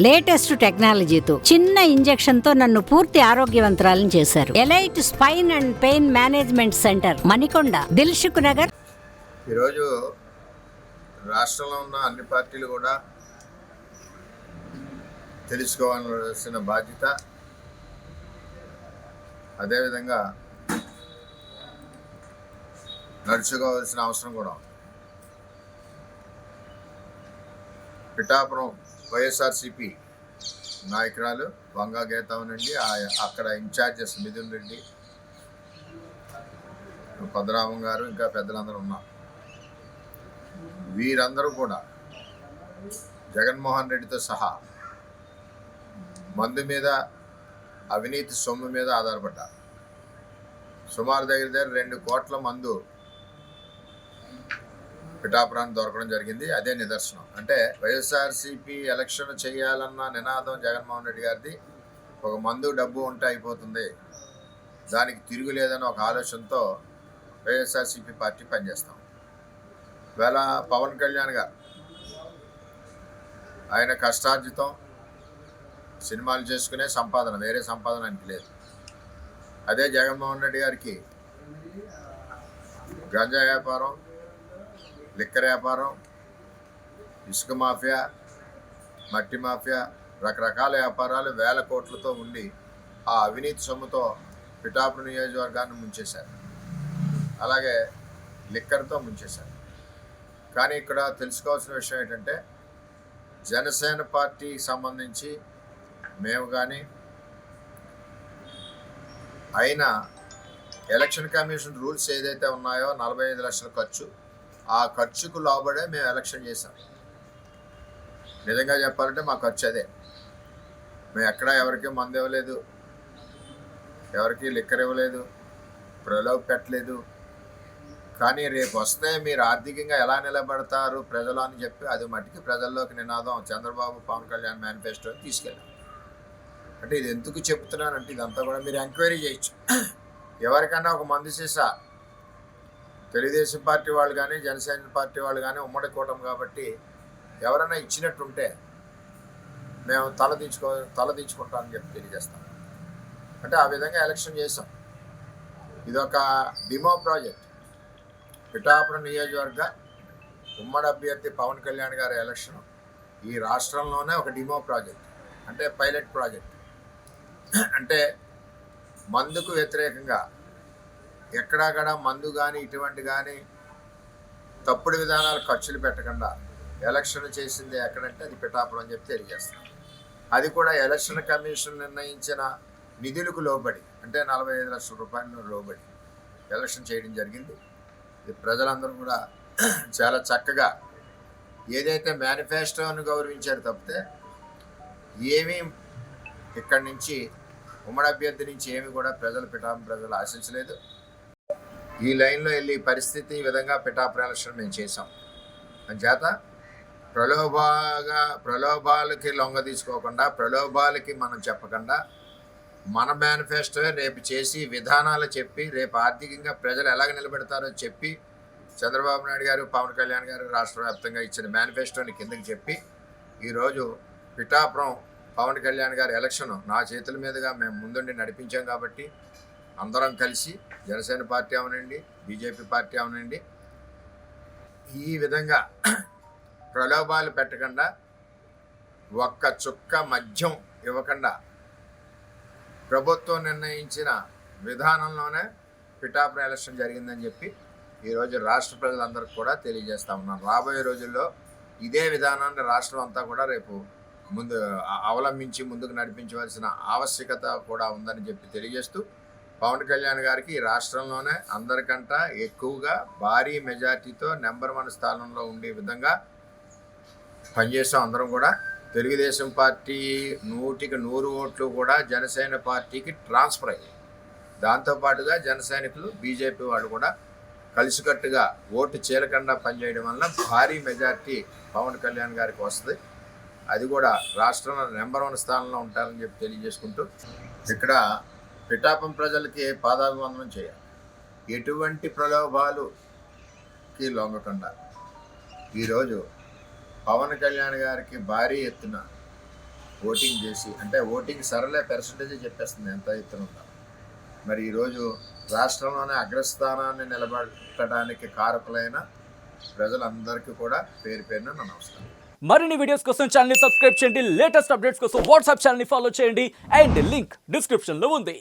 Latest టెక్నాలజీతో చిన్న injection తో నన్ను పూర్తి ఆరోగ్యవంతురాలను చేశారు. Elite spine and pain management centre, Manikonda, Dilsukh Nagar. ఈరోజు రాష్ట్రంలో ఉన్న అన్ని పార్టీలు కూడా తెలుసుకోవాల్సిన బాధ్యత, అదేవిధంగా నడుచుకోవాల్సిన అవసరం కూడా ఉంది. పిఠాపురం వైఎస్ఆర్సీపీ నాయకురాలు వంగా గీత నుండి అక్కడ ఇన్ఛార్జెస్ మిథున్ రెడ్డి, పద్మనాభం గారు, ఇంకా పెద్దలందరూ ఉన్నారు. వీరందరూ కూడా జగన్మోహన్ రెడ్డితో సహా మందు మీద, అవినీతి సొమ్ము మీద ఆధారపడ్డారు. సుమారు దగ్గర 2 కోట్ల మందు పిఠాపురాన్ని దొరకడం జరిగింది. అదే నిదర్శనం. అంటే వైఎస్ఆర్సీపీ ఎలక్షన్ చేయాలన్న నినాదం జగన్మోహన్ రెడ్డి గారిది ఒక మందు డబ్బు ఉంటే అయిపోతుంది, దానికి తిరుగులేదని ఒక ఆలోచనతో వైఎస్ఆర్సీపీ పార్టీ పనిచేస్తాం. వేళ పవన్ కళ్యాణ్ గారు ఆయన కష్టార్జితం, సినిమాలు చేసుకునే సంపాదన, వేరే సంపాదన ఆయనకి లేదు. అదే జగన్మోహన్ రెడ్డి గారికి గంజా వ్యాపారం, లిక్కర్ వ్యాపారం, ఇసుక మాఫియా, మట్టి మాఫియా, రకరకాల వ్యాపారాలు వేల కోట్లతో ఉండి ఆ అవినీతి సొమ్ముతో పిఠాపురం నియోజకవర్గాన్ని ముంచేశారు. అలాగే లిక్కర్తో ముంచేశారు. కానీ ఇక్కడ తెలుసుకోవాల్సిన విషయం ఏంటంటే, జనసేన పార్టీకి సంబంధించి మేము కానీ అయినా ఎలక్షన్ కమిషన్ రూల్స్ ఏదైతే ఉన్నాయో 45 లక్షల ఖర్చు, ఆ ఖర్చుకు లోబడే మేము ఎలక్షన్ చేసాం. నిజంగా చెప్పాలంటే మా ఖర్చు అదే. మేము ఎక్కడా ఎవరికి మందు ఇవ్వలేదు, ఎవరికి లిక్కర్ ఇవ్వలేదు, ప్రలోభ పెట్టలేదు. కానీ రేపు వస్తే మీరు ఆర్థికంగా ఎలా నిలబడతారు ప్రజలు అని చెప్పి అది మట్టికి ప్రజల్లోకి నినాదం చంద్రబాబు పవన్ కళ్యాణ్ మేనిఫెస్టోని తీసుకెళ్ళాం. అంటే ఇది ఎందుకు చెప్తున్నానంటే, ఇదంతా కూడా మీరు ఎంక్వైరీ చేయొచ్చు. ఎవరికన్నా ఒక మందు సీసా తెలుగుదేశం పార్టీ వాళ్ళు కానీ, జనసేన పార్టీ వాళ్ళు కానీ ఉమ్మడి కూటమి కాబట్టి ఎవరైనా ఇచ్చినట్టుంటే మేము తలదించుకుంటామని చెప్పి తెలియజేస్తాం. అంటే ఆ విధంగా ఎలక్షన్ చేసాం. ఇదొక డిమో ప్రాజెక్ట్. పిఠాపురం నియోజకవర్గ ఉమ్మడి అభ్యర్థి పవన్ కళ్యాణ్ గారి ఎలక్షన్ ఈ రాష్ట్రంలోనే ఒక డిమో ప్రాజెక్ట్, అంటే పైలట్ ప్రాజెక్ట్. అంటే మందుకు వ్యతిరేకంగా ఎక్కడా మందు కానీ ఇటువంటి కానీ తప్పుడు విధానాలు ఖర్చులు పెట్టకుండా ఎలక్షన్ చేసింది ఎక్కడంటే అది పిఠాపురం అని చెప్పి తెలియజేస్తాం. అది కూడా ఎలక్షన్ కమిషన్ నిర్ణయించిన నిధులకు లోబడి, అంటే 45 లక్షల రూపాయలు లోబడి ఎలక్షన్ చేయడం జరిగింది. ఇది ప్రజలందరూ కూడా చాలా చక్కగా ఏదైతే మేనిఫెస్టోని గౌరవించారు తప్పితే ఏమీ ఇక్కడి నుంచి ఉమ్మడి అభ్యర్థి నుంచి ఏమి కూడా పిఠాపురం ప్రజలు ఆశించలేదు. ఈ లైన్లో వెళ్ళి పరిస్థితి ఈ విధంగా పిఠాపురం ఎలక్షన్ మేము చేసాం. అంచేత ప్రలోభాలకి లొంగ తీసుకోకుండా, ప్రలోభాలకి మనం చెప్పకుండా, మన మేనిఫెస్టో రేపు చేసి విధానాలు చెప్పి, రేపు ఆర్థికంగా ప్రజలు ఎలాగ నిలబెడతారో చెప్పి, చంద్రబాబు నాయుడు గారు, పవన్ కళ్యాణ్ గారు రాష్ట్ర వ్యాప్తంగా ఇచ్చిన మేనిఫెస్టోని కిందకి చెప్పి ఈరోజు పిఠాపురం పవన్ కళ్యాణ్ గారి ఎలక్షన్ నా చేతుల మీదుగా మేము ముందుండి నడిపించాం. కాబట్టి అందరం కలిసి జనసేన పార్టీ అవనండి, బీజేపీ పార్టీ అవనండి, ఈ విధంగా ప్రలోభాలు పెట్టకుండా, ఒక్క చుక్క మద్యం ఇవ్వకుండా ప్రభుత్వం నిర్ణయించిన విధానంలోనే పిఠాపురం ఎలక్షన్ జరిగిందని చెప్పి ఈరోజు రాష్ట్ర ప్రజలందరికీ కూడా తెలియజేస్తా ఉన్నాను. రాబోయే రోజుల్లో ఇదే విధానాన్ని రాష్ట్రం అంతా కూడా రేపు అవలంబించి ముందుకు నడిపించవలసిన ఆవశ్యకత కూడా ఉందని చెప్పి తెలియజేస్తూ, పవన్ కళ్యాణ్ గారికి ఈ రాష్ట్రంలోనే అందరికంటే ఎక్కువగా భారీ మెజార్టీతో నెంబర్ 1 స్థానంలో ఉండే విధంగా పనిచేస్తాం. అందరం కూడా తెలుగుదేశం పార్టీ 100కి 100 ఓట్లు కూడా జనసేన పార్టీకి ట్రాన్స్ఫర్ అయ్యాయి. దాంతోపాటుగా జన సైనికులు, బీజేపీ వాళ్ళు కూడా కలిసికట్టుగా ఓటు చీలకుండా పనిచేయడం వల్ల భారీ మెజార్టీ పవన్ కళ్యాణ్ గారికి వస్తుంది. అది కూడా రాష్ట్రంలో నెంబర్ 1 స్థానంలో ఉంటారని చెప్పి తెలియజేసుకుంటూ, ఇక్కడ పిఠాపురం ప్రజలకి పాదాభివందనం చేయాలి. ఎటువంటి ప్రలోభాలుకి లొంగకుండా ఈరోజు పవన్ కళ్యాణ్ గారికి భారీ ఎత్తున ఓటింగ్ చేసి, అంటే ఓటింగ్ సరళ పర్సంటేజ్ చెప్పేస్తుంది ఎంత ఎత్తునుందా. మరి ఈరోజు రాష్ట్రంలోనే అగ్రస్థానాన్ని నిలబెట్టడానికి కారకులైన ప్రజలందరికీ కూడా పేరు పేరున నా నమస్కారం. మరిన్ని వీడియోస్ కోసం ఛానల్ ని సబ్స్క్రైబ్ చేయండి, లేటెస్ట్ అప్డేట్స్ కోసం వాట్సాప్ ఛానల్ ని ఫాలో చేయండి అండ్ లింక్ డిస్క్రిప్షన్ లో ఉంది.